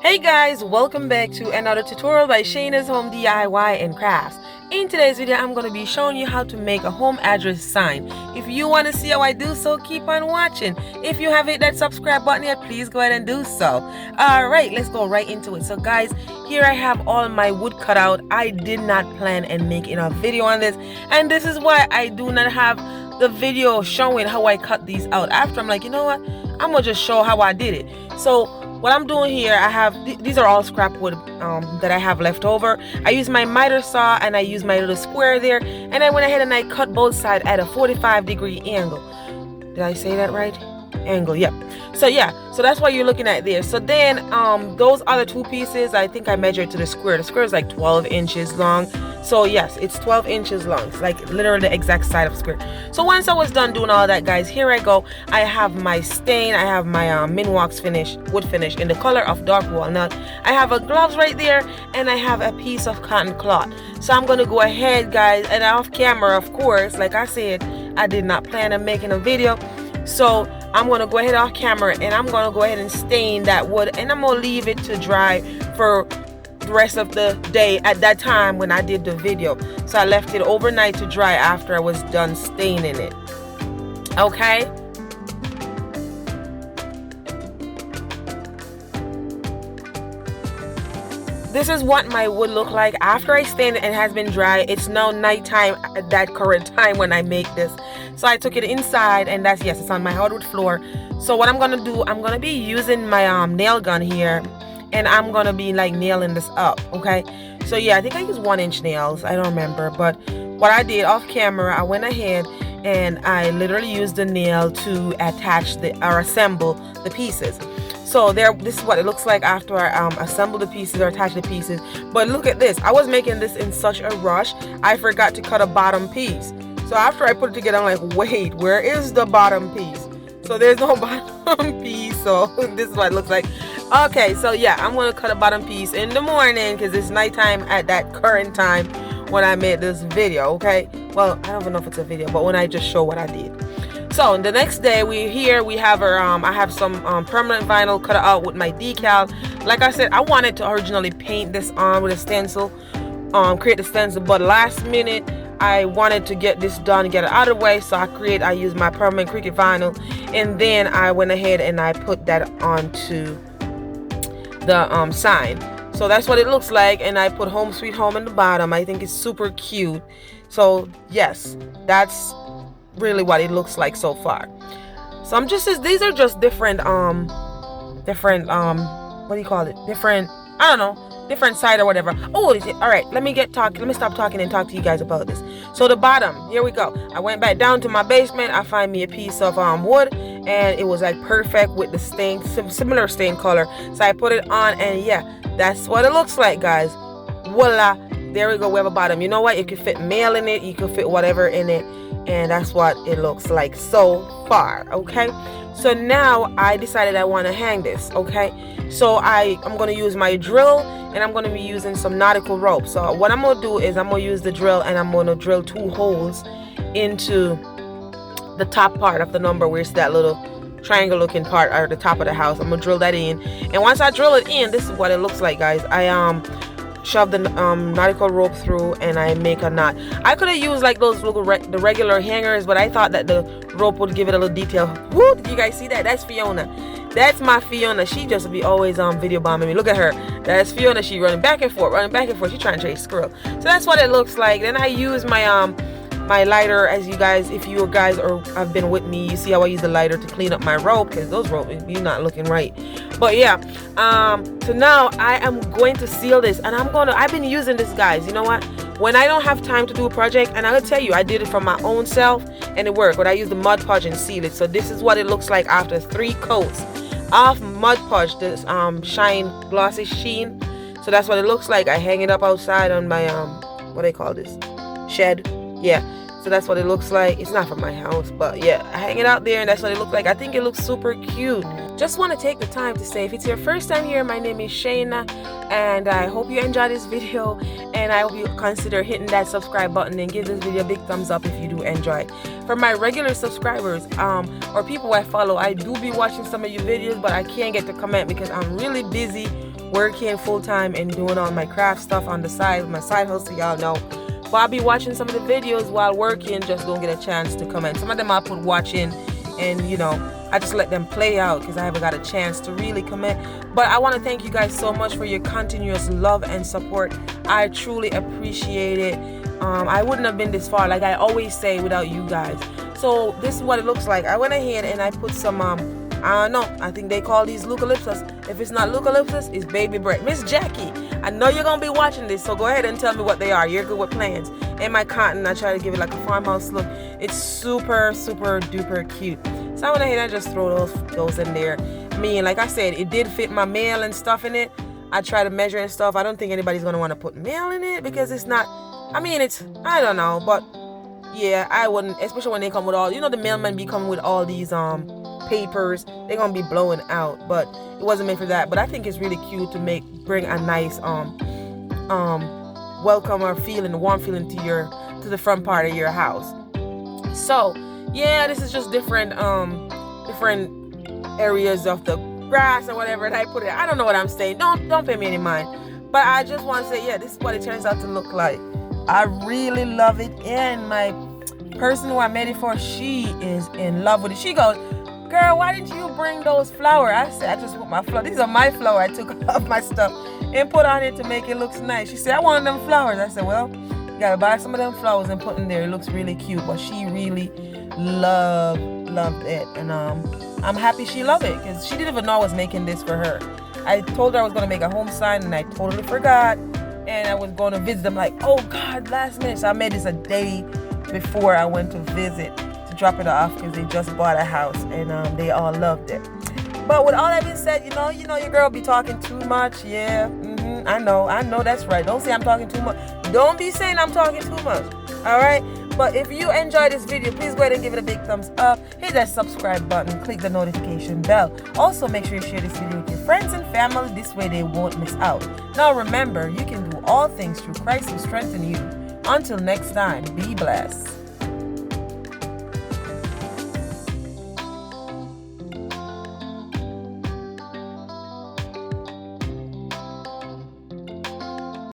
Hey guys, welcome back to another tutorial by Shana's Home DIY and Crafts. In today's video, I'm going to be showing you how to make a home address sign. If you want to see how I do so, keep on watching. If you haven't hit that subscribe button yet, please go ahead and do so. Alright, let's go right into it. So guys, here I have all my wood cut out. I did not plan on making a video on this, and this is why I do not have the video showing how I cut these out. After I'm like, you know what, I'm going to just show how I did it. So what I'm doing here, I have these are all scrap wood that I have left over. I use my miter saw and I use my little square there, and I went ahead and I cut both sides at a 45-degree angle. Did I say that right? Angle, yep. So that's what you're looking at there. So then those other two pieces, I think I measured to the square. The square is like 12 inches long. So yes, it's 12 inches long. It's like literally the exact side of square. So once I was done doing all that, guys, here I go. I have my stain. I have my Minwax finish, wood finish in the color of dark walnut. I have a gloves right there, and I have a piece of cotton cloth. So I'm going to go ahead, guys, and off camera, of course, like I said, I did not plan on making a video. So I'm going to go ahead off camera, and I'm going to go ahead and stain that wood, and I'm going to leave it to dry for the rest of the day at that time when I did the video. So I left it overnight to dry after I was done staining it. Okay. This is what my wood look like after I stained it and has been dry. It's now nighttime at that current time when I make this. So I took it inside, and that's, yes, it's on my hardwood floor. So what I'm gonna do, I'm gonna be using my nail gun here, and I'm gonna be like nailing this up. Okay, so yeah, I think I used 1-inch nails, I don't remember, but what I did off camera, I went ahead and I literally used the nail to attach or assemble the pieces. So there, this is what it looks like after I assemble the pieces or attach the pieces. But look at this, I was making this in such a rush, I forgot to cut a bottom piece. So after I put it together, I'm like, wait, where is the bottom piece? So there's no bottom piece. So this is what it looks like. Okay, so yeah, I'm going to cut a bottom piece in the morning because it's nighttime at that current time when I made this video, okay? Well, I don't even know if it's a video, but when I just show what I did. So the next day, we have our, I have some permanent vinyl cut out with my decal. Like I said, I wanted to originally paint this on with a stencil, create the stencil, but last minute, I wanted to get this done, get it out of the way, so I used my permanent Cricut vinyl, and then I went ahead and I put that onto the sign. So that's what it looks like, and I put Home Sweet Home in the bottom. I think it's super cute. So yes, that's really what it looks like so far. So these are just different what do you call it? Different, I don't know, different side or whatever. Oh, all right, let me stop talking and talk to you guys about this. So the bottom, here we go. I went back down to my basement. I find me a piece of wood, and it was like perfect with the stain, similar stain color. So I put it on, and yeah, that's what it looks like, guys. Voila, there we go. We have a bottom. You know what, you could fit mail in it, you could fit whatever in it, and that's what it looks like so far. Okay, so now I decided I want to hang this. Okay, so I'm going to use my drill, and I'm going to be using some nautical rope. So what I'm going to do is I'm going to use the drill, and I'm going to drill 2 holes into the top part of the number where it's that little triangle looking part or the top of the house. I'm going to drill that in, and once I drill it in, this is what it looks like, guys. I shove the nautical rope through, and I make a knot. I could have used like those little the regular hangers, but I thought that the rope would give it a little detail. Woo, did you guys see that? That's Fiona. That's my Fiona. She just be always video bombing me. Look at her. That's Fiona. She running back and forth. She trying to chase squirrel. So that's what it looks like. Then I use my my lighter, as you guys, if you guys have been with me, you see how I use the lighter to clean up my rope, because those rope, you're not looking right. But yeah, so now I am going to seal this, and I've been using this, guys. You know what, when I don't have time to do a project, and I'll tell you, I did it for my own self and it worked, but I use the Mod Podge and seal it. So this is what it looks like after 3 coats of Mod Podge, this glossy sheen. So that's what it looks like. I hang it up outside on my what do they call this, shed. Yeah, so that's what it looks like. It's not from my house, but yeah, I hang it out there, and that's what it looks like. I think it looks super cute. Just want to take the time to say, if it's your first time here, my name is Shana, and I hope you enjoy this video, and I hope you consider hitting that subscribe button and give this video a big thumbs up if you do enjoy it. For my regular subscribers or people I follow, I do be watching some of your videos, but I can't get to comment because I'm really busy working full time and doing all my craft stuff on the side, my side hustle, y'all know. But I'll be watching some of the videos while working, just don't get a chance to comment. Some of them I'll put watching, and you know, I just let them play out because I haven't got a chance to really comment. But I want to thank you guys so much for your continuous love and support. I truly appreciate it. I wouldn't have been this far, like I always say, without you guys. So this is what it looks like. I went ahead and I put some I don't know, I think they call these eucalyptus. If it's not eucalyptus, it's baby bread. Miss Jackie, I know you're gonna be watching this, so go ahead and tell me what they are. You're good with plants. And my cotton, I try to give it like a farmhouse look. It's super duper cute. So I went ahead and just throw those in there. I mean, like I said, it did fit my mail and stuff in it. I try to measure and stuff. I don't think anybody's gonna want to put mail in it because it's not, I mean, it's, I don't know, but yeah, I wouldn't, especially when they come with all, you know, the mailman be coming with all these papers. They're gonna be blowing out, but it wasn't meant for that. But I think it's really cute to bring a nice welcome feeling, warm feeling to the front part of your house. So yeah, this is just different areas of the grass or whatever, and I put it, I don't know what I'm saying, don't pay me any mind, but I just want to say, yeah, this is what it turns out to look like. I really love it, and my person who I made it for, she is in love with it. She goes, girl, why didn't you bring those flowers? I said, I just want my flower. These are my flowers. I took off my stuff and put on it to make it look nice. She said, I wanted them flowers. I said, well, you gotta buy some of them flowers and put in there. It looks really cute. But she really loved it, and I'm happy she loved it because she didn't even know I was making this for her. I told her I was gonna make a home sign, and I totally forgot. And I was going to visit them, like, oh God, last minute. So I made this a day before I went to visit to drop it off because they just bought a house, and they all loved it. But with all that being said, you know your girl be talking too much. Yeah, I know that's right. Don't say I'm talking too much. Don't be saying I'm talking too much. All right. But if you enjoyed this video, please go ahead and give it a big thumbs up. Hit that subscribe button. Click the notification bell. Also, make sure you share this video with your friends and family. This way they won't miss out. Now remember, you can do all things through Christ who strengthens you. Until next time, be blessed.